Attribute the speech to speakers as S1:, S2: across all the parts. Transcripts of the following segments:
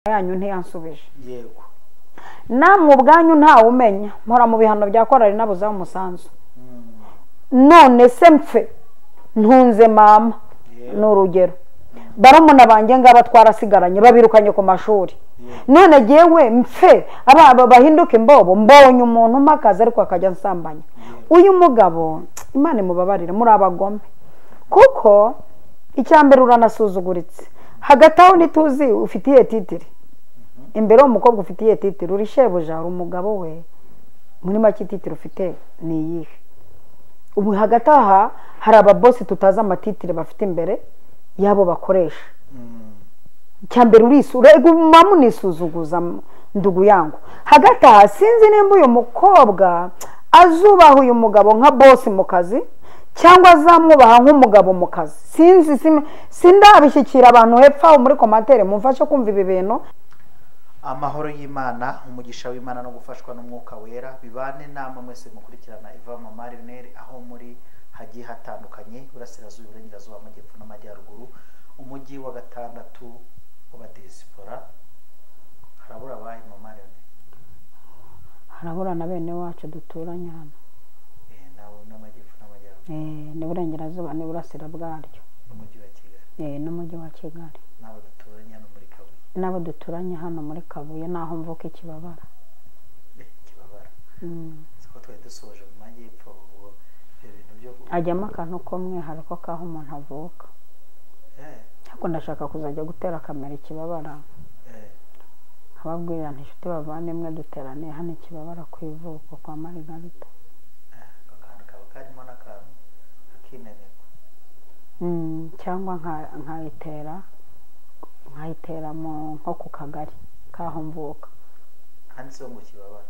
S1: yanyu ntiyansubije
S2: yego
S1: namwe ubwanyu ntawe umenya mpora mu bihano bya korari nabuzaho umusanzu none se mfe ntunze mama n'urugero barumuna banjye ngaba twarasigaranye babirukanye ku mashuri none jewe mfe aba bahinduka imbobo mbonye umuntu mpakaza ariko akajya nsambanya uyu mugabo Imana imubabarire muri abagome kuko icyambere uranasuzuguritse hagati aho nituzi ufitiye titiri imbere umukobwa ufitiye titiri uri shebuja ari umugabo we muri make titiri ufite ni iyihe ubu hagati aha hari ababosi tutazi amatitire bafite imbere yabo bakoresha cyambere urisura mamu nisuzuguza ndugu yangu hagati aha sinzi nimba uyu mukobwa azubaha uyu mugabo nka bosi mu kazi cyangwa azamwubaha nk'umugabo mu kazi sinzi sindabishyikira abantu hepfo muri komantere mumfashe kumva ibi bintu.
S2: Amahoro y'Imana umugisha w'Imana no gufashwa n'umwuka wera bibane namwe mwese mukurikirana Iva Mama Lionel aho muri hagiye hatandukanye burasirazuba iburengerazuba amajyepfo n'amajyaruguru umujyi wa gatandatu w'abadiaspora harabura abaye Mama Lionel
S1: harabura na bene wacu duturanye hano
S2: nawe n'amajyepfo n'amajyaruguru
S1: n'iburengerazuba n'iburasira bwaryo
S2: n'umujyi wa Kigali
S1: n'umujyi wa Kigali
S2: nawe duturanye hano muri Kabuye
S1: nabo duturanye hano muri Kabuye naho mvuka Ikibabara
S2: Kibabara siko twari dusoje mu majyepfo ubwo ibintu byo
S1: ajyamo akantu k'umwihariko kaho umuntu avuka ariko ndashaka kuzajya gutera kamera Ikibabara ababwira nti inshuti bavandimwe duterane hano Ikibabara ku ivuko kwa Margarita
S2: akantu kaba karimo n'akantu akineneko
S1: cyangwa nkayitera mu nko ku kagari kaho mvuka
S2: handitseho ngo Kibabara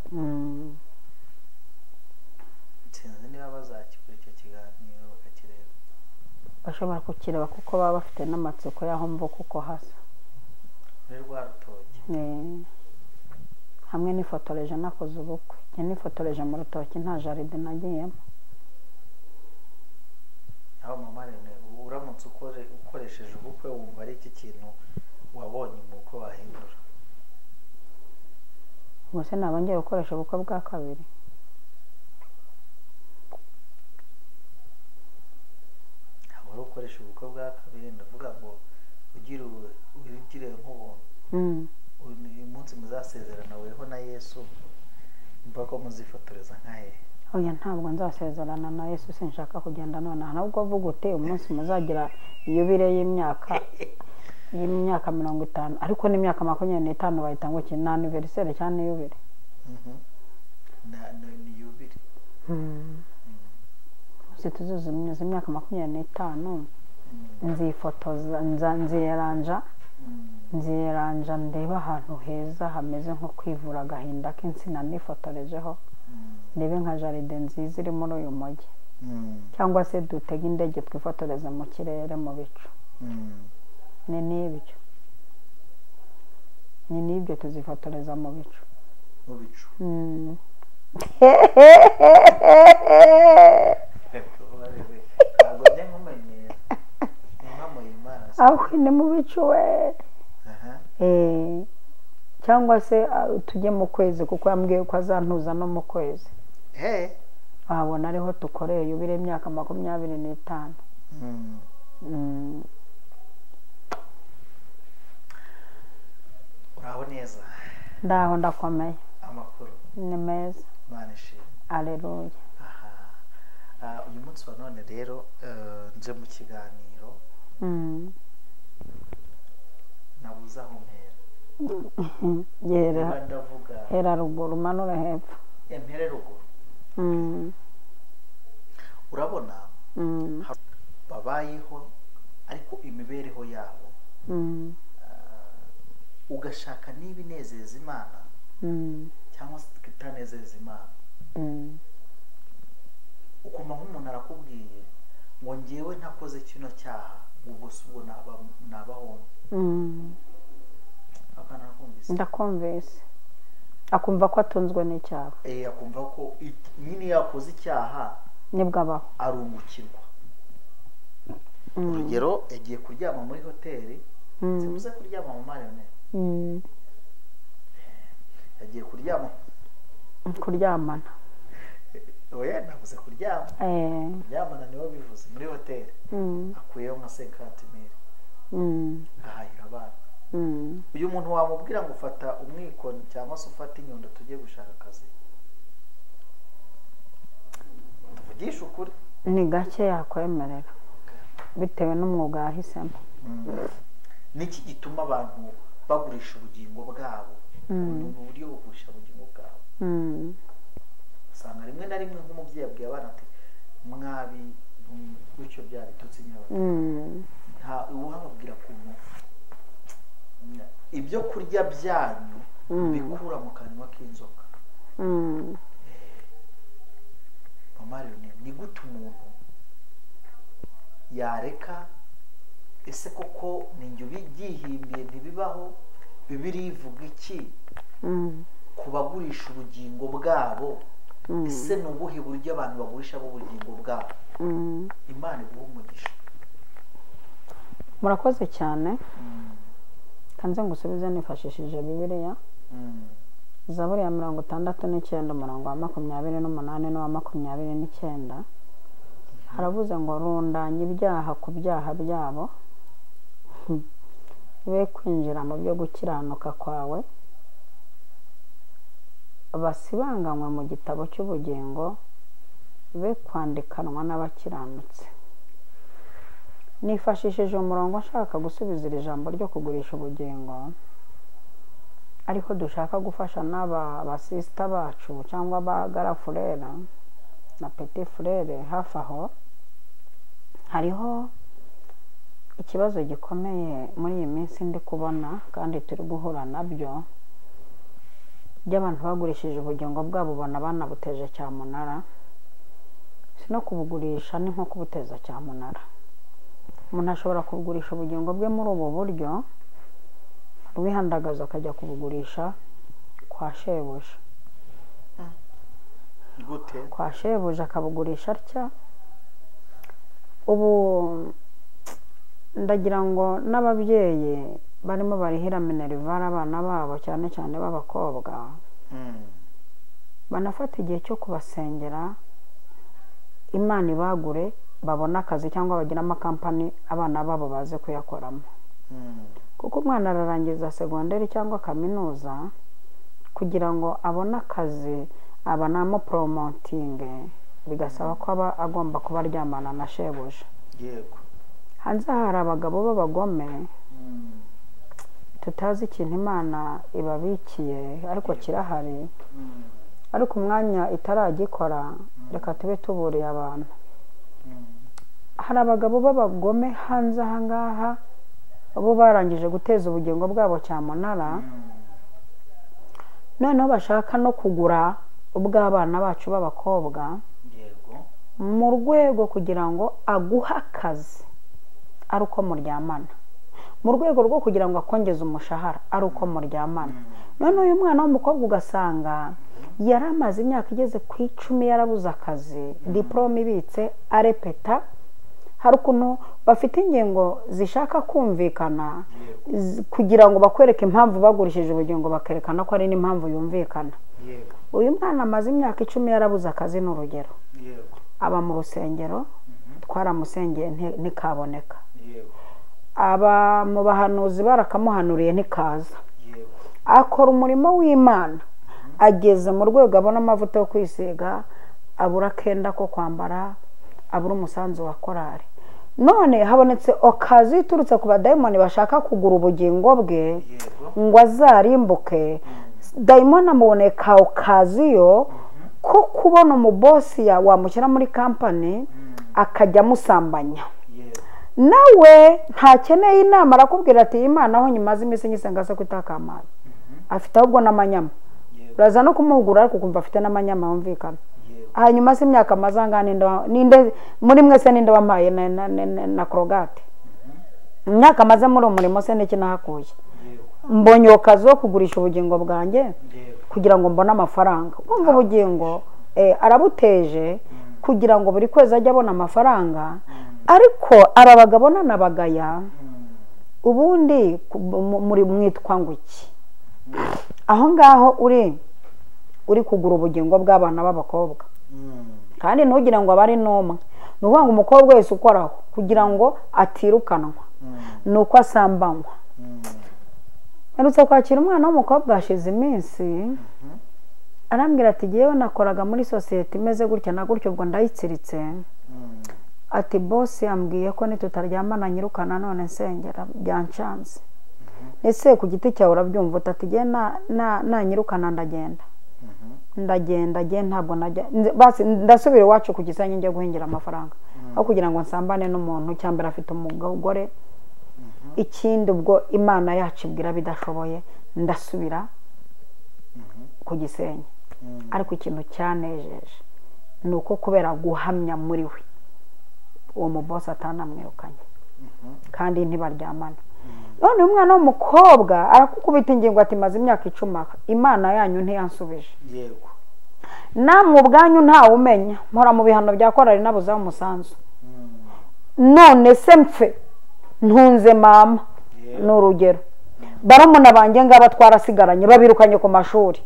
S2: sinzi niba bazakikora icyo kiganiro bakakireba
S1: bashobora kukireba kuko baba bafite n'amatsiko y'aho mvuka uko hasa
S2: muri rwa rutoki
S1: hamwe nifotoreje nakoze ubukwe njye nifotoreje mu rutoki nta jaride nagiyemo
S2: aho Mama Lionel uramutse ukoresheje ubukwe wumva ari iki kintu wabonye mu bukwe wahindura
S1: ubuse naba ngiye gukoresha ubukwe bwa kabiri
S2: ntabwo ukoresha ubukwe bwa kabiri ndavuga ngo ugire nk'ubuntu uyu munsi muzasezerana weho na Yesu mva ko muzifotoreza nkahe
S1: oya ntabwo nzasezerana na Yesu sinshaka kugenda none ntabwo vuga ute umunsi muzagira iyubire y'imyaka 50 ariko n'imyaka 25 bahita ngo kina anniversaire cyane yubire
S2: ni yubire
S1: tuzuze imyaka 25 nzifotoza nziranja ndeba ahantu heza hameze nko kwivura agahinda k'insina nifotorejeho ndebe nka jaride nziza iri muri uyu mujyi cyangwa se dutega indege twifotoreze mu kirere mu bicu ni nibyo tuzifotoreza mu bicu aho ni mu bicu we cyangwa se tujye mu kwezi kuko yambwiye ko azantuza no mu kwezi wabona ariho tukoreye yubire imyaka 25
S2: uraho neza
S1: ndaho ndakomeye
S2: amakuru
S1: ni meza
S2: Imana ishimwe
S1: aleluya
S2: uyu munsi wa none rero nje mu kiganiro nabuze aho mpera ndavuga
S1: hera ruguru manura hepfo
S2: empere ruguru urabona babayeho ariko imibereho yabo ugashaka niba inezeza Imana cyangwa se itanezeza Imana ukuma nk'umuntu arakubwiye ngo ngewe ntakoze kino cyaha ubwo si ubwo nabahomye
S1: ndakumvise akumva ko atunzwe n'icyaha
S2: akumva ko nyine yakoze icyaha
S1: nibwo abaho
S2: arungukirwa urugero yagiye kuryama muri hoteli simuze kuryama mu Marionel
S1: kuryamana
S2: oya navuze kuryama kuryamana niho bivuze muri hoteli akuyeho nka 50,000 ahahira abana uyu muntu wamubwira ngo ufata umwiko cyangwa se ufata inyundo tugiye gushaka akazi tuvugisha ukuri
S1: ni gake yakwemerera bitewe n'umwuga yahisemo
S2: niki gituma abantu bagurisha ubugingo bwabo mu buryo bugurisha ubugingo bwabo usanga rimwe na rimwe nk'umubyeyi abwiye abana ati mwabi gutyo byabitutse nyabyo nta uwababwira kuntu ibyo kurya byanyu bikura mu kanwa k'inzoka ni gute umuntu yareka ese koko ninjye ubigihimbiye ntibibaho Bibiliya ivuga iki ku bagurisha ubugingo bwabo ese ni ubuhe buryo abantu bagurisha ubugingo bwabo Imana iguha umugisha
S1: murakoze cyane kanze ngusubize nifashishije Bibiliya Zaburi ya 69 umurongo wa 28 n'uwa 29 haravuze ngo rundanye ibyaha ku byaha byabo be kwinjira mu byo gukiranuka kwawe basibanganywe mu gitabo cy'ubugingo be kwandikanwa n'abakiranutse nifashishije umurongo nshaka gusubiza iri jambo ryo kugurisha ubugingo ariko dushaka gufasha n'aba basista bacu cyangwa abagara furera na petit frere hafi aho hariho ikibazo gikomeye muri iyi minsi ndi kubona kandi turi guhura nabyo by'abantu bagurishije ubugingo bwabo bona banabuteje cyamunara si no kubugurisha ni nko kubuteza cyamunara umuntu ashobora kugurisha ubugingo bwe muri ubu buryo rwihandagaza akajya kubugurisha kwa shebuja kwa shebuja akabugurisha atya ubu ndagira ngo n'ababyeyi barimo barihira minerivare abana babo cyane cyane b'abakobwa banafata igihe cyo kubasengera Imana ibagure babona akazi cyangwa bagira amakampani abana babo baze kuyakoramo kuko umwana ararangiza segonderi cyangwa kaminuza kugira ngo abone akazi abanamo promoting bigasaba ko aba agomba kuba aryamana na shebuja
S2: yego
S1: hanze hari abagabo b'abagome tutazi ikintu Imana ibabikiye ariko kirahari ariko umwanya itaragikora reka tube tuburiye abantu hari abagabo b'abagome hanze ahangaha bo barangije guteza ubugingo bwabo cyamunara noneho bashaka no kugura ubw'abana bacu b'abakobwa mu rwego kugira ngo aguhe akazi ari uko muryamana mu rwego rwo kugira ngo akongeze umushahara ari uko muryamana none uyu mwana w'umukobwa ugasanga yari amaze imyaka igeze ku 10 yarabuze akazi diplome ibitse arepeta hari ukuntu bafite ingingo zishaka kumvikana kugira ngo bakwereke impamvu bagurishije ubugingo bakerekana ko ari n'impamvu yumvikana uyu mwana amaze imyaka 10 yarabuze akazi n'urugero aba mu rusengero twaramusengeye ntikaboneka aba mu bahanuzi barakamuhanuriye ntikaza akora umurimo w'Imana ageze mu rwego abona amavuta yo kwisiga abura kenda ko kwambara abura umusanzu wa korari none habonetse okazi iturutse ku badayimoni bashaka kugura ubugingo bwe ngo azarimbuke dayimoni amuboneka okaziyo ko kubona umubosi wamushyira muri kampani akajya amusambanya nawe ntakeneye inama arakubwira ati Imana aho nyimaze iminsi nyisenga se kutakamana afite ahubwo n'amanyama uraza no kumuhugura ariko kumva afite n'amanyama yumvikana hanyuma se imyaka mazanga ninde muri mwese ninde wamaye na krogate imyaka maze muri umurimo se n'iki nahakuye mbonye okazi wo kugurisha ubugingo bwanjye kugira ngo mbone amafaranga kumva ubugingo arabuteje kugira ngo buri kwezi ajye abona amafaranga ariko arabagabona nabagaya ubundi muri mwitwa nguki aho ngaho uri uri kugura ubugingo bw'abana b'abakobwa kandi ntugire ngo abari n'umwe ni ukuvuga ngo umukobwa wese ukoraho kugira ngo atirukanwa ni uko asambanywa. Mperutse kwakira umwana w'umukobwa hashize iminsi arambwira ati yewe nakoraga muri sosiyete imeze gutya na gutyo ubwo ndayitsiritse ati bosi yambwiye ko nitutaryamana nyirukana none nsengera byancanze. Ese ku giti cyawe urabyumva utati giye nanyirukana ndagenda ntabwo najya basi ndasubira iwacu ku Gisenyi njye guhingira amafaranga aho kugira ngo nsambane n'umuntu cyambere afite umugore. Ikindi ubwo Imana yacu ibwira bidashoboye ndasubira ku Gisenyi. Ariko ikintu cyanejeje ni uko kubera guhamya muri we uwo mubosi atanamwirukanye kandi ntibaryamana. None umwana w'umukobwa arakukubita ingingo ati maze imyaka 10 Imana yanyu ntiyansubije.
S2: Yego.
S1: Namwe ubwanyu ntawe umenya mpora mu bihano bya korari nabuza umusanzu. None se mfe ntunze mama n'urugero barumuna banjye ngaba twarasigaranye babirukanye ku mashuri.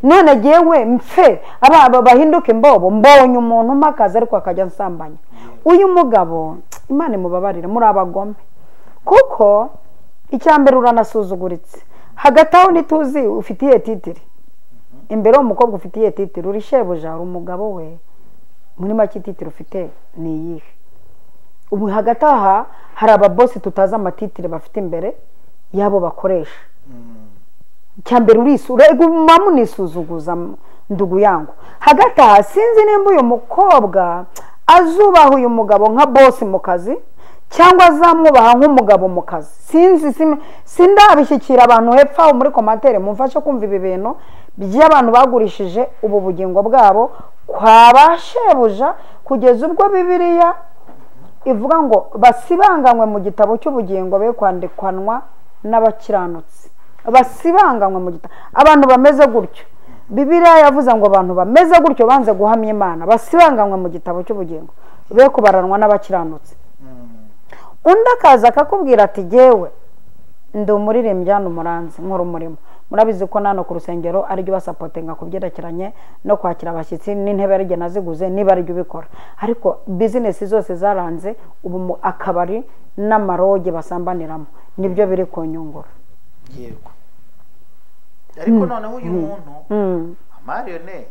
S1: None jewe mfe aba bahinduke mbobo mbonye umuntu makaza ariko akajya nsambanya. Uyu mugabo Imana imubabarire muri abagome kuko icyambere uranasuzuguritse hagati aho nituzi ufitiye titiri imbere umukobwa ufitiye titiri uri shebuja uri umugabo we muri make titiri ufite ni iyihe. Ubu hagati aha hari ababosi tutaza amatitire bafite imbere yabo bakoresha. Cyambere urisura mamu nisuzuguza ndugu yangu hagati aha sinzi nimba uyu mukobwa azubaha uyu mugabo nka bosi mu kazi cyangwa azamwubaha nk'umugabo mu kazi. Sindabishyikira abantu hepfo aho muri komantere mumfashe kumva ibi bintu by'abantu bagurishije ubu bugingo bwabo kwa bashebuja kugeza ubwo Bibiliya ivuga ngo basibanganywe mu gitabo cy'ubugingo be kwandikwanwa n'abakiranutsi. Basibanganywe mu gitabo abantu bameze gutyo Bibiliya yavuze ngo abantu bameze gutyo banze guhamya Imana basibanganywe mu gitabo cy'ubugingo be kubaranwa n'abakiranutsi. Undi akaza akakubwira ati jewe ndi umuririmbyi hano umuranzi nkora umurimo. Murabizi ko nano ku rusengero ari ryo basapotinga kubyerekeranye no kwakira abashyitsi n'intebe yarige naziguze niba ari ryo ubikora. Ariko business zose zaranze ubu akabari n'amaroge basambaniramo nibyo biri kunyungura.
S2: Yego. Ariko noneho uyu muntu Marione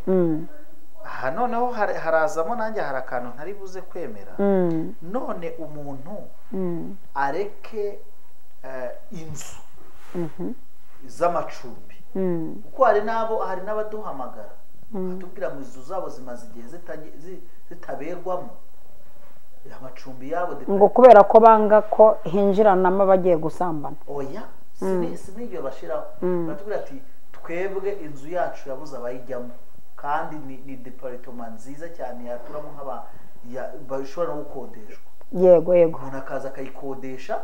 S2: aha noneho harazamo nanjye hari akantu ntari buze kwemera. None umuntu areke inzu z'amacumbi kuko hari n'abaduhamagara batubwira ngo izo zabo zimaze igihe zitaberwamo amacumbi yabo
S1: ngo kubera ko banga ko hinjiranamo abagiye gusambana.
S2: Oya sinibyo bashiraho batubwira ati twebwe inzu yacu yabuze abayijyamo kandi ni department nziza cyane yaturamo bashobora no gukodeshwa.
S1: Yego
S2: umuntu akaza akayikodesha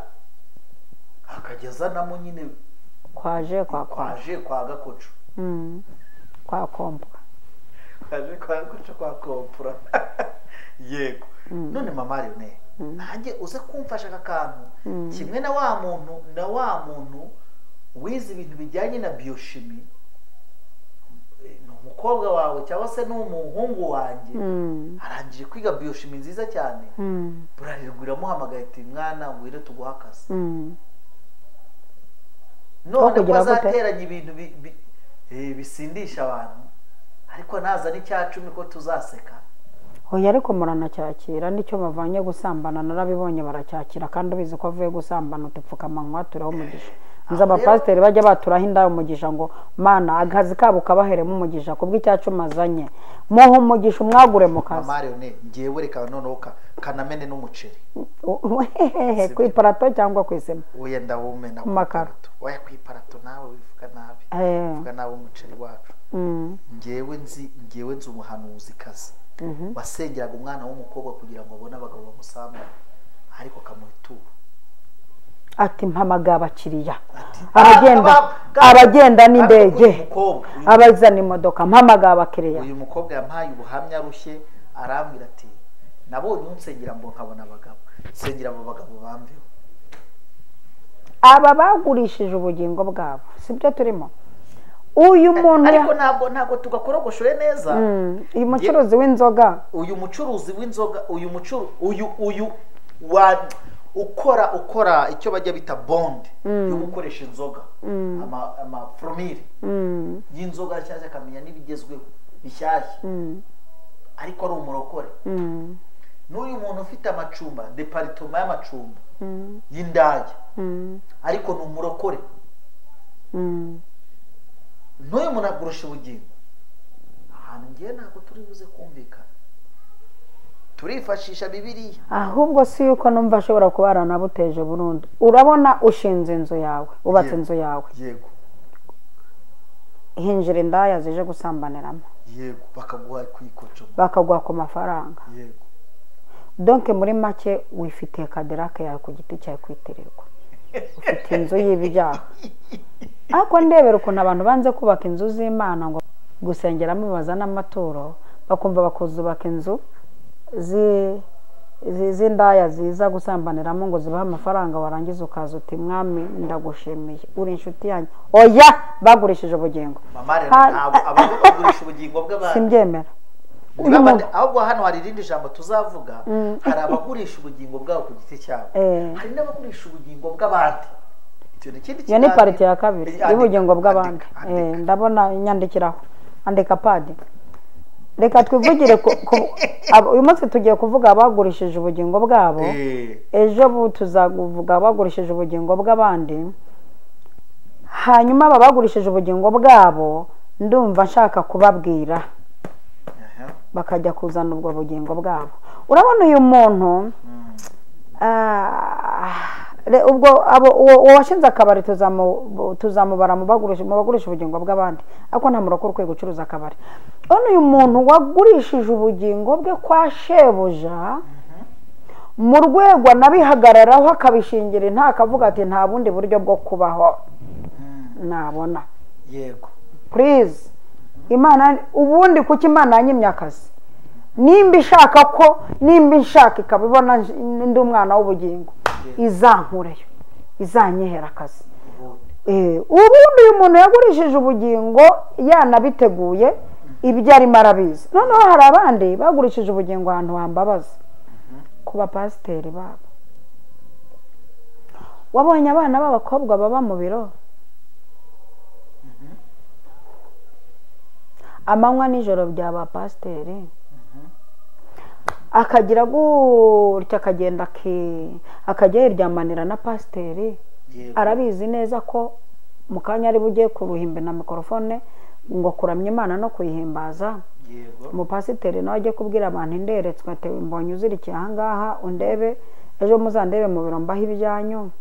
S2: akagezanamo nyine
S1: kwaje
S2: kwa gakoco
S1: kwa kompra
S2: kwaje kwa gakoco kwa kompra. Yego. None mama Marione nanjye uze kumfasha akakantu kimwe na wa muntu wize ibintu bijyanye na biochimie umukobwa wawe cyangwa se n'umuhungu wanjye arangije kwiga biochimie nziza cyane burarirwa muhamagaye ati mwana wire tuguhakaza. None ko azateranya ibintu bisindisha abantu ariko naza n'icyacumi ko tuzaseka.
S1: Oya ariko muranacyakira nicyo bavanye gusambana narabibonye baracyakira kandi ubizi ko avuye gusambana utupfukamanywa turaho umugisha. Nza abapasiteri bajya baturaho indayo umugisha ngo mana agazi kabo kabaheremo umugisha kubw'icyacumi azanye muho umugisha umwagure mu kazi.
S2: Marione ngiye reka noneho kanamene n'umuceri
S1: ku iparato cyangwa ku isema.
S2: Oya ndawumena
S1: ku makaro.
S2: Oya ku iparato nawe bivuga nabi bivuga nabi umuceri wacu. Ngiye nzi umuhanuzi kazi wasengeraga umwana w'umukobwa kugira ngo abone abagabo bamusambana ariko kamutura
S1: ati mpamaga abakiriya abagenda n'indege abazana imodoka mpamaga abakiriya.
S2: Uyu mukobwa yampaye ubuhamya rushye arambwira ati nabonye unsengera ngo nkabona abagabo nsengera abo bagabo bamveho.
S1: Aba bagurishije ubugingo bwabo sibyo turimo uyu muntu
S2: ariko ntabwo tugakorogoshoye neza.
S1: uyu mucuruzi w'inzoga,
S2: uyu mucuruzi w'inzoga, uyu ukora icyo bajya bita bond yo gukoresha inzoga, ama formule y'inzoga nshyashya, akamenya n'ibigezweho bishyashya, ariko ari umurokore. N'uyu muntu ufite amacumba, department y'amacumba y'indage, ariko ni umurokore. N'uyu muntu agurusha ubugingo. Ahantu ngiye ntabwo turi buze kumvikana, turifashisha Bibiliya.
S1: ahubwo si yuko numva ashobora kuba yaranabuteje burundu. Urabona ushinze inzu yawe, ubatse inzu yawe,
S2: yego,
S1: hinjira indaya zije gusambaniramo,
S2: yego, bakaguha kwikoca,
S1: bakaguha ku mafaranga,
S2: yego.
S1: donc muri make wifitiye kaderake yawe ku giti cyawe kwitirirwa, ufite inzu y'ibyaha. Ariko ndebera ukuntu abantu banze kubaka inzu z'Imana ngo gusengeramo bazana amaturo, bakumva bakuzubaka inzu z'indaya ziza gusambaniramo ngo zibaha amafaranga, warangiza ukaza uti mwami ndagushimiye uri inshuti yanjye. Oya, bagurishije ubugingo.
S2: Mama rero ntabwo abantu bagurisha ubugingo bw'abantu,
S1: simbyemera.
S2: ahubwo hano hari irindi jambo tuzavuga. Hari abagurisha ubugingo bwabo ku giti cyabo, hari n'abagurisha ubugingo bw'abandi.
S1: Iyo ni pariti ya kabiri y'ubugingo bw'abandi. Ndabona inyandikiraho, andika padi. Reka twivugire uyu munsi tugiye kuvuga abagurishije ubugingo bwabo, ejo tuzavuga abagurishije ubugingo bw'abandi. Hanyuma aba bagurishije ubugingo bwabo ndumva nshaka kubabwira, bakajya kuzana ubwo bugingo bwabo. Urabona uyu muntu ubwo washinze akabari tuzamubara mu bagurisha ubugingo bw'abandi, ariko nta murokore ukwiye gucuruza akabari. Urabona uyu muntu wagurishije ubugingo bwe kwa shebuja, mu rwego anabihagararaho akabishingira nta akavuga ati nta bundi buryo bwo kubaho nabona.
S2: Yego,
S1: please Imana, ubundi kuki Imana yanyimye akazi? Nimba ishaka ikabibona ndi umwana w'ubugingo, izankureyo, izanyihera akazi. Ubundi uyu muntu yagurishije ubugingo yanabiteguye, ibyo arimo arabizi. Noneho hari abandi bagurishije ubugingo ahantu hambabaza, ku bapasiteri babo. Wabonye abana b'abakobwa baba mu biro amanywa nijoro bya bapasiteri, akagira gutya akagenda akajya yiryamanira na pasiteri. Arabizi neza ko mu kanya ari bujye ku ruhimbi na mikorofone ngo kuramya Imana no kuyihimbaza. Umupasiteri nawe ajye kubwira abantu inderetswe ati mbonye uzirikiye aha ngaha undebe, ejo muzandebe mu biro mbaho ibyanyu.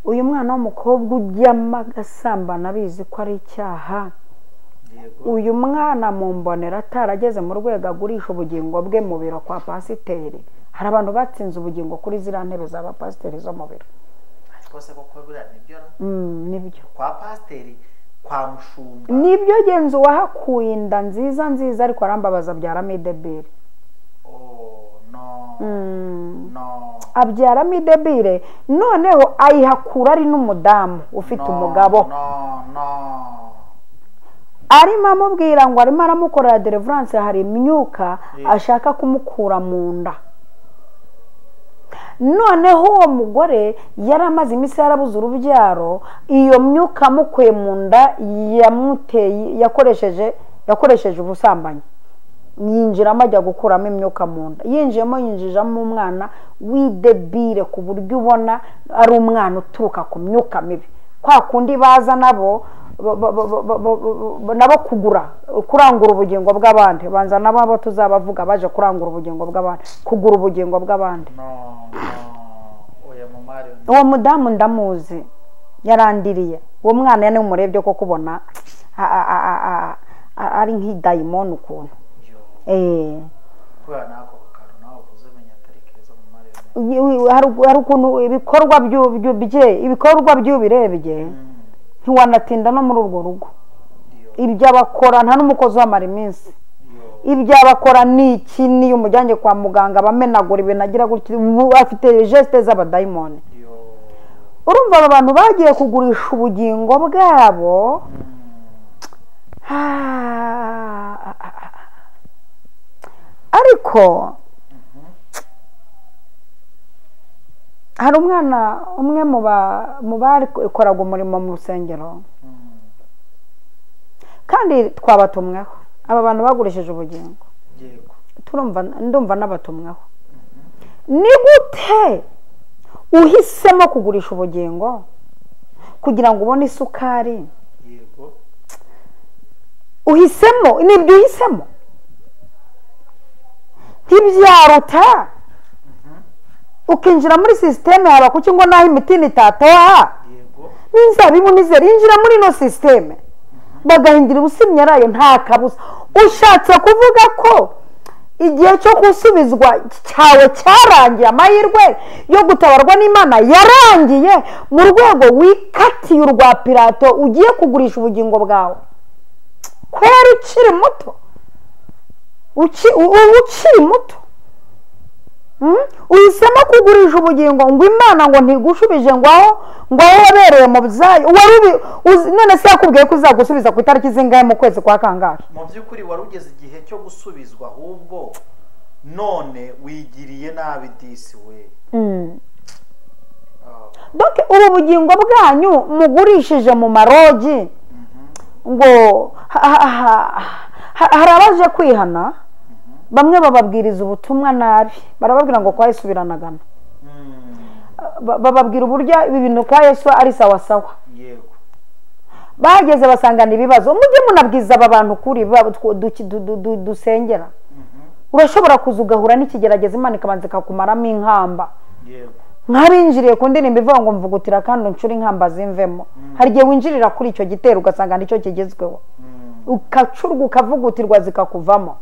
S1: Uyu mwana w'umukobwa ujyamo agasambana abizi ko ari icyaha, uyu mwana mu mbonera atarageze mu rwego agurisha ubugingo bwe mu biro kwa pasiteri. Hari abantu batsinze ubugingo kuri ziriya ntebe za bapasiteri zo mu biro. Nibyo
S2: kwa pasiteri, kwa mushumba,
S1: nibyo genzi wahakuye inda nziza ariko arambabaza abyaramo idebire. Abyaramo idebire, noneho ayihakura ari n'umudamu ufite umugabo. Arimo amubwira ngo arimo aramukorera deliverance, hari imyuka ashaka kumukura mu nda. Noneho uwo mugore yari amaze iminsi yarabuze urubyaro, iyo myuka amukuye mu nda yakoresheje ubusambanyi, yinjiramo ajya gukuramo imyuka mu nda. yinjijemo umwana w'idebire ku buryo ubona ari umwana uturuka ku myuka mibi. Kwa kundi baza nabo kurangura ubugingo bw'abandi, banza nabo tuzabavuga baje kurangura ubugingo bw'abandi, kugura ubugingo bw'abandi. Uwo mudamu ndamuzi, yarandiriye. Uwo mwana ni umurebye ko kubona ari nk'idayimoni ukuntu. Hari ukuntu ibikorwa by'ubirebye ntiwanatinda no muri urwo rugo. Ibyo abakora nta n'umukozi wamara iminsi. Ibyo abakora ni iki? Niyo umujyanye kwa muganga bamenagura ibintu agira gutya, afite geste z'abadayimoni. Urumva aba bantu bagiye kugurisha ubugingo bwabo ariko hari umwana umwe mu bakoraga umurimo mu rusengero kandi twabatumweho, aba bantu bagurishije ubugingo, ndumva n'abatumweho. Ni gute uhisemo kugurisha ubugingo kugira ngo ubone isukari? Uhisemo, nibyo uhisemo, ntibyaruta ukinjira muri sisiteme haba kuki ngo naho imitini itatoha n'inzabibu n'izeri, injira muri ino sisiteme bagahindura ubusimyarayo nta kabuza. Ushatse kuvuga ko igihe cyo gusubizwa cyawe cyarangiye, amahirwe yo gutabarwa n'Imana yarangiye, mu rwego wikatiye urwa Pilato ugiye kugurisha ubugingo bwawe? Kwera ukiri muto, ukiri muto uhisemo kugurisha ubugingo ngo Imana ngo ntigushubije ngo aho wabereye mu byayo. None se yakubwiye ko uzagusubiza ku itariki zingahe mu kwezi kwa kangahe?
S2: Mu by'ukuri wari ugeze igihe cyo gusubizwa, ahubwo none wigiriye nabi disi we.
S1: Donc ubu bugingo bwanyu mugurishije mu marogi ngo hari abaje kwihana, bamwe bababwiriza ubutumwa nabi, barababwira ngo kwa Yesu biranagana, bababwira uburyo ibi bintu kwa Yesu ari sawa sawa. Bageze basangana ibibazo, mujye munabwiza aba bantu kuri dusengera. Urashobora kuza ugahura n'ikigerageza Imana ikabanza ikakumaramo inkamba. Nk'abinjiriye ku ndirimbo ivuga ngo mvugutira kandi uncure inkamba zimvemo. Hari igihe winjirira kuri icyo gitero ugasanga nicyo kigezweho, ukacurwa ukavugutirwa zikakuvamo.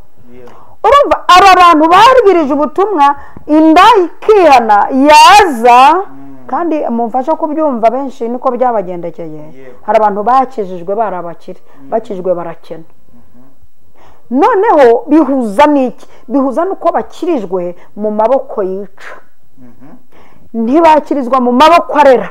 S1: Urumva aba bantu baribirije ubutumwa, inda ikihana yaza, kandi mumfasha kubyumva, benshi niko byabagendekeye. Hari abantu bakijijwe barabakire, bakijwe barakena. Noneho bihuza n'iki? Bihuza nuko bakirijwe mu maboko yica, ntibakirizwa mu maboko arera.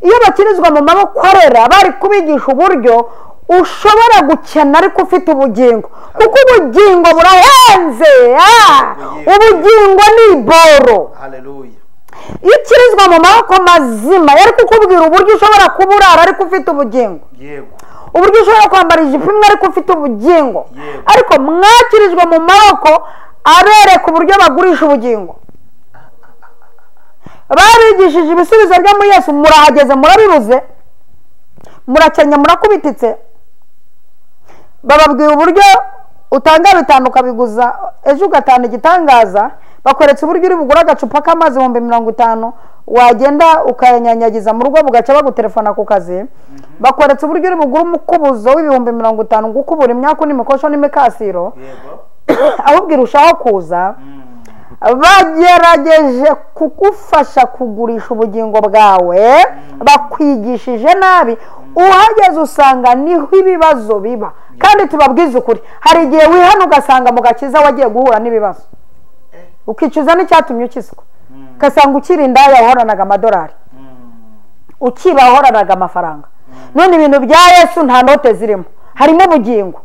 S1: Iyo bakirizwa mu maboko arera, bari kubigisha uburyo ushobora gukena ariko ufite ubugingo, kuko ubugingo burahenze. Ubugingo ni iboro. Iyo ukirizwa mu maboko mazima, yari kukubwira uburyo ushobora kuburara ariko ufite ubugingo, uburyo ushobora kwambara ijipo imwe ariko ufite ubugingo. Ariko mwakirijwe mu maboko abereka uburyo bagurisha ubugingo. Barigishije ibisubizo byo muri Yesu, murahageze murabibuze, murakenya murakubititse. Bababwira uburyo utanga 5 ukabiguza ejo ugatana igitangaza, bakweretse uburyo uri bugura agacupa k'amazi 50,000 wagenda ukayanyanyagiza mu rugo bugaca bagutelefona ku kazi. Bakweretse uburyo uri bugura umukubuzo w'50,000 gukubura imyaka n'imikosho n'imikasiro, ahubwo urushaho kuza. Bagerageje kugufasha kugurisha ubugingo bwawe, bakwigishije nabi. Uhageze usanga niho ibibazo biba, kandi tubabwiza ukuri, hari igihe wihana ugasanga mu gakiza wagiye guhura n'ibibazo, ukicuza n'icyatumye ukizwa, ugasanga ukiri indaya wahoranaga amadolari, ukiba wahoranaga amafaranga. None ibintu bya Yesu nta note zirimo, harimo ubugingo.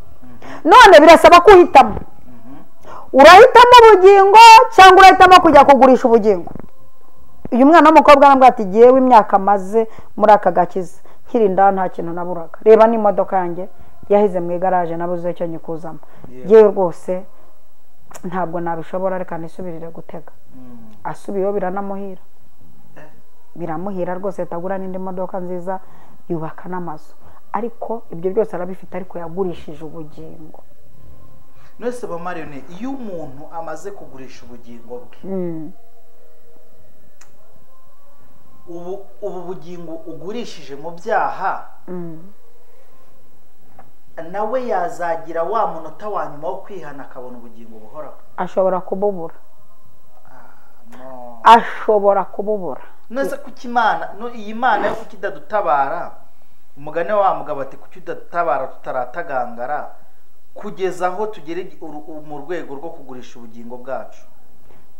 S1: None birasaba kuhitamo, urahitamo ubugingo cyangwa urahitamo kujya kugurisha ubugingo. Uyu mwana w'umukobwa arambwira ati giyewe imyaka maze muri aka gakiza, nkirinda nta kintu naburaga. Reba n'imodoka yanjye yahize mu igaraje, nabuze icyo nyikuzamo. Yewe rwose ntabwo nabishobora, reka nisubirire gutega. Asubiyeho biranamuhira, biramuhira rwose, tagura n'indi modoka nziza, yubaka n'amazu. Ariko ibyo byose arabifite, ariko yagurishije ubugingo.
S2: Nese ba Mariyone, iyo umuntu amaze kugurisha ubugingo bwe, ubu bugingo ugurishije mu byaha, nawe yazagira wa munota wa nyuma wo kwihana akabona ubugingo buhoraho?
S1: Ashobora kububura, ashobora kububura.
S2: Nese kuki Imana, iyi Mana yo kuki idadutabara? Umugane wa mugabo ati kuki udatabara tutaratagangara kugeza aho tugere mu rwego rwo kugurisha ubugingo bwacu?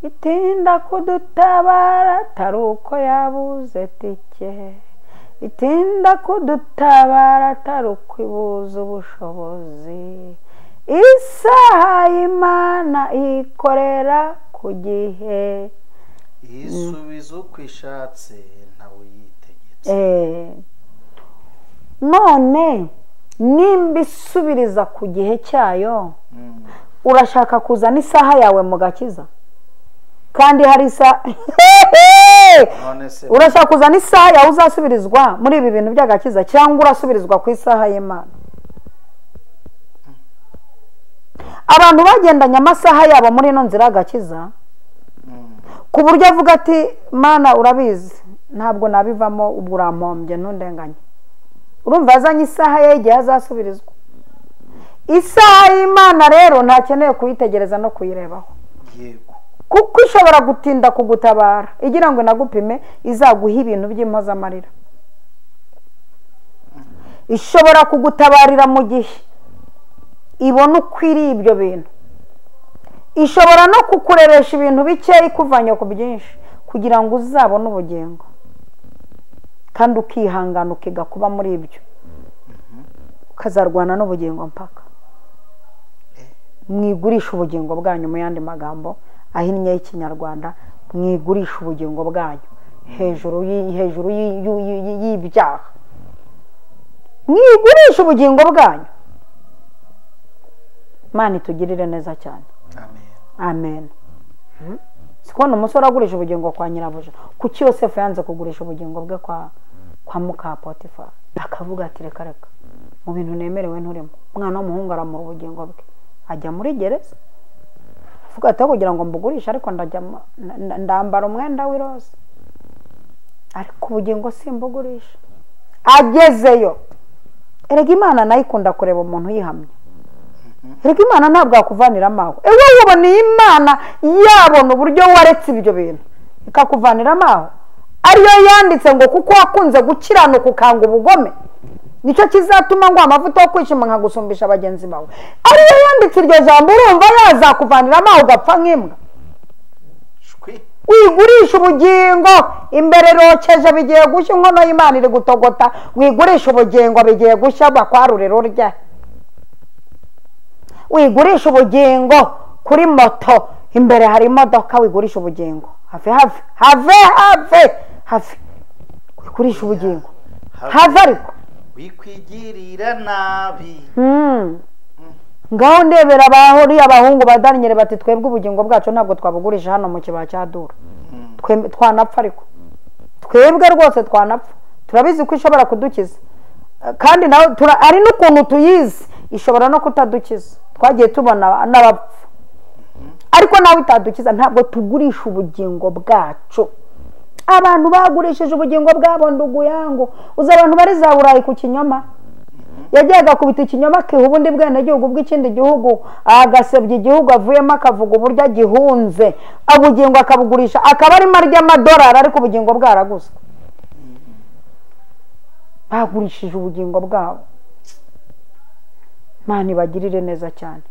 S1: Itinda kudutabara taruko yabuze tike, itinda kudutabara atari ukwibuza ubushobozi. Isaha y'Imana ikorera ku gihe,
S2: isubiza uko ishatse ntawe yitegetse.
S1: none nimba isubiriza ku gihe cyayo, urashaka kuzana isaha yawe mu gakiza kandi hari isaha urashaka kuzana isaha yawe uzasubirizwa muri ibi bintu by'agakiza cyangwa urasubirizwa ku isaha y'Imana? Abantu bagendanye amasaha yabo muri ino nzira y'agakiza ku buryo avuga ati Mana urabizi ntabwo nabivamo, ubwo urampombye ntundenganye. Urumva yazanye isaha ye igihe azasubirizwa. Isaha y'Imana rero ntakeneye kuyitegereza no kuyirebaho, kuko ishobora gutinda kugutabara igira ngo inagupime, izaguha ibintu by'impozamarira. Ishobora kugutabarira mu gihe ibona ukwiriye ibyo bintu. Ishobora no kukureresha ibintu bikeya ikuvanye ku byinshi kugira ngo uzabone ubugingo, kandi ukihangana ukiga kuba muri ibyo, ukazarwana n'ubugingo mpaka. Mwigurisha ubugingo bwanyu, mu yandi magambo ahinnye y'Ikinyarwanda, mwigurisha ubugingo bwanyu hejuru y'ibyaha. Mwigurisha ubugingo bwanyu. Imana itugirire neza cyane. Amen. Sikubona umusore agurisha ubugingo kwa nyirabuja. Kuki Yosefu yanze kugurisha ubugingo bwe kwa muka Potifari? Akavuga ati reka reka, mu bintu nemerewe nturimo. Umwana w'umuhungu aramura ubugingo bwe, ajya muri gereza. Avuga ati kugira ngo mbugurishe, ariko ndambara umwenda w'iroza, ariko ubugingo simbugurisha. Agezeyo, erega Imana nayo ikunda kureba umuntu yihamye. Erega Imana ntabwo yakuvaniramo aho. Ewe ubona Imana yabona uburyo waretse ibyo bintu ikakuvaniramo aho, ariyo yanditse ngo kuko wakunze gukiranuka ukanga ubugome nicyo kizatuma ngo amavuta yo kwishima nkagusumbisha abagenzi bawe. Ariyo yanditse iryo jambo, urumva yazakuvaniramo aho ugapfa nk'imbwa. Wigurisha ubugingo, imbere rokeje bigiye gushya, inkono y'Imana iri gutogota. Wigurisha ubugingo bigiye gushya, bakwarure rurya. Wigurisha ubugingo kuri moto, imbere hari imodoka. Wigurisha ubugingo, have wigurisha ubugingo, have ariko
S2: wikwigirira nabi.
S1: Ngaho ndebera abahori abahungu badanyere bati twebwe ubugingo bwacu ntabwo twabugurisha hano mu kibaya cya Dura. Twanapfa, ariko twebwe rwose twanapfa. Turabizi ko ishobora kudukiza, kandi nawe ari n'ukuntu tuyizi, ishobora no kutadukiza. Twagiye tubona n'abapfa, ariko nawe itadukiza. Ntabwo tugurisha ubugingo bwacu. Abantu bagurishije ubugingo bwabo nduguyango. Uza abantu bari za Burayi ku kinyoma, yajyaga kubita ikinyoma akiha ubundi bwenegihugu bw'ikindi gihugu, agasebya igihugu avuyemo, akavuga uburyo agihunze, ubugingo akabugurisha, akaba arimo arya amadolari, ariko ubugingo bwaraguzwe. Bagurishije ubugingo bwabo. Imana ibagirire neza cyane.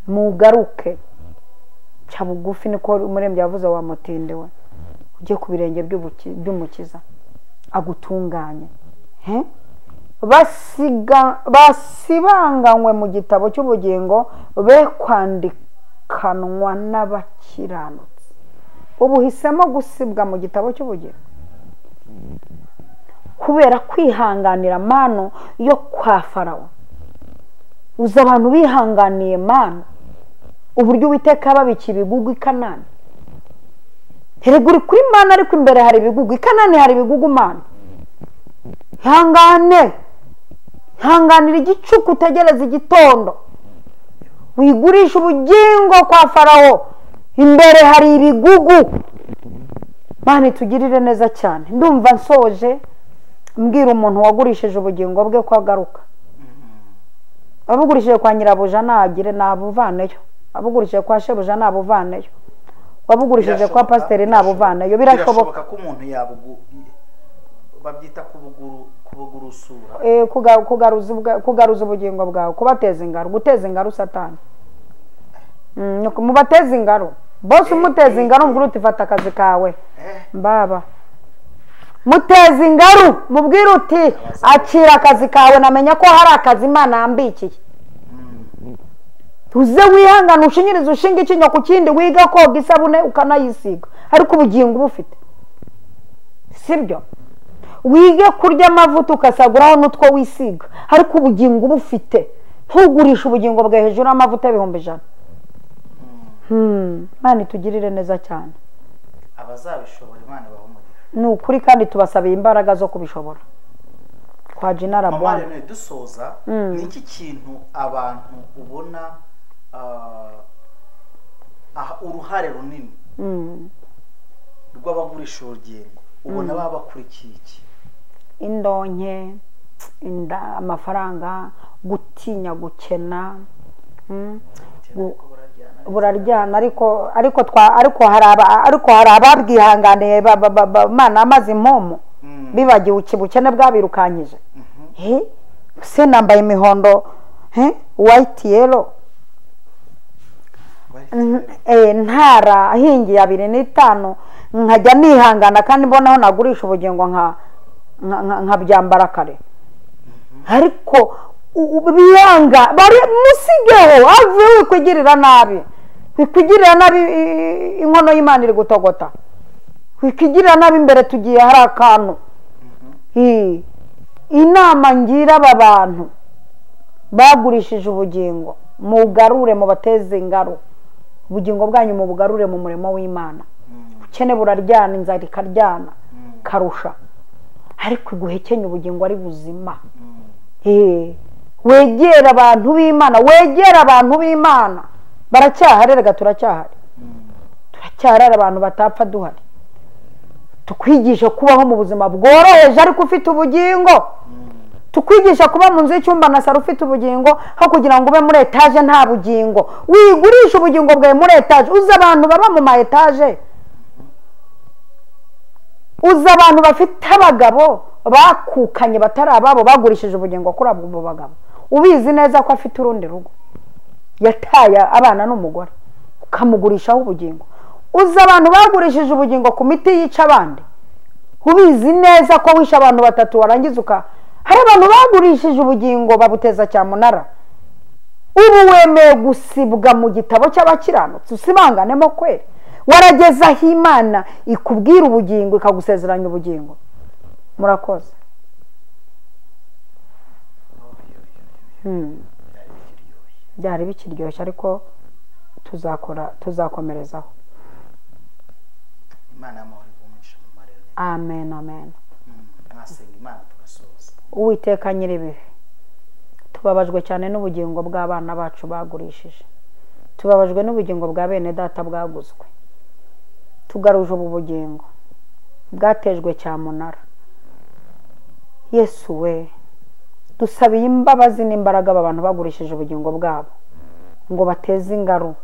S1: Mugaruke cya bugufi, niko Umuremyi yavuze, wa mutinde we, ujye ku birenge by'Umukiza agutunganye. Basibanganywe mu gitabo cy'ubugingo, be kwandikanwa n'abakiranutsi. Ubu uhisemo gusibwa mu gitabo cy'ubugingo kubera kwihanganira mano yo kwa Farawo. Uza abantu bihanganiye mano, uburyo Uwiteka babiki ibigugu i Kanani. Erega uri kuri Mana, ariko imbere hari ibigugu. I Kanani hari ibigugu Mana. Hanganira igicuku, utegereza igitondo. Wigurisha ubugingo kwa Farawo, imbere hari ibigugu. Mana itugirire neza cyane. Ndumva nsoje mbwira umuntu wagurishije ubugingo bwe ko agaruka. Abugurishije kwa nyirabuja nagire nabuvaneyo, abugurishije kwa shebuja nabuvaneyo, wabugurishije kwa pasiteri nabuvaneyo. Birashoboka
S2: ko umuntu babyita kubugurusura,
S1: kugaruza ubugingo bwawe, kubateza ingaro, guteza ingaro Satani. Mubateza ingaro, bose umuteza ingaro, mbwira uti fata akazi kawe mbaba. muteza ingaru mubwire uti akira akazi kawe namenya ko hari akazi Imana yambikiye uze wihangana ushinyirize ushinga ikinyo ku kindi wiga koga isabune ukanayisiga ariko ubugingo bufite sibyo wige kurya amavuta ukasaguraho n'utwo wisiga ariko ubugingo bufite ntugurisha ubugingo bwa hejuru amavuta y'ibihumbi 100 Imana itugirire neza cyane
S2: abazabishobora Imana bahumurira
S1: ni ukuri kandi tubasabiye imbaraga zo kubishobora kwa Jinara Bwana
S2: Mama dusoza niki kintu abantu ubona uruhare runini rw'abagurisha ubugingo ubona baba bakurikiye iki
S1: indonke amafaranga gutinya gukena buraryana ariko hari ababwihanganiye Imana amaze impomo bibagiwe ukibukene bwabirukanyije se nambaye imihondo white yellow ntara ahingiye 2.5 nkajya nihangana kandi mbonaho nagurisha ubugingo nkabyambara kare ariko biyanga bari musigeho avuye kwigirira nabi inkono y'Imana iri gutogota kwigirira nabi imbere tugiye hari akantu inama ngira aba bantu bagurishije ubugingo mugarure mu bateze ingaro ubugingo bwanyu mu bugarure mu murimo w'Imana ukene buraryana inzara ikaryana karusha ariko iguhekenya ubugingo ari buzima wegera abantu b'Imana baracyahari rega turacyahari abantu batapfa duhari tukwigisha kubaho mu buzima bworoheje ariko ufite ubugingo tukwigisha kuba mu nzu y'icyumba na saro ufite ubugingo aho kugira ngo ube muri etaje nta bugingo wigurisha ubugingo bwawe muri etaje uzi abantu baba mu ma etaje uzi abantu bafite abagabo bakukanye batari ababo bagurishije ubugingo kuri abo bagabo ubizi neza ko afite urundi rugo yataye abana n'umugore ukamugurishaho ubugingo uzi abantu bagurishije ubugingo ku miti yica abandi ubizi neza ko wishe abantu 3 warangiza hari abantu bagurishije ubugingo babuteza cyamunara ubu wemeye gusibwa mu gitabo cy'abakiranutsi usibanganemo kweri warageza aho Imana ikubwira ubugingo ikagusezeranya ubugingo murakoze byari bikiryoshye ariko tuzakomerezaho
S2: Imana y'amahoro igumisha mu marere
S1: amen
S2: mwasenga Imana tugasoza
S1: Uwiteka nyiribihe tubabajwe cyane n'ubugingo bw'abana bacu bagurishije tubabajwe n'ubugingo bwa bene data bwaguzwe tugaruje ubu bugingo bwatejwe cyamunara Yesu we dusabiye imbabazi n'imbaraga abantu bagurishije ubugingo bwabo ngo bateze ingaro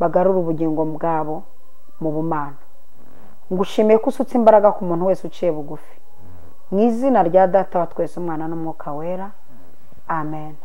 S1: bagarure ubugingo bwabo mu bumana ngushimiye ko usutse imbaraga ku muntu wese uciye bugufi mu izina rya Data wa twese Umwana n'Umwuka Wera amen.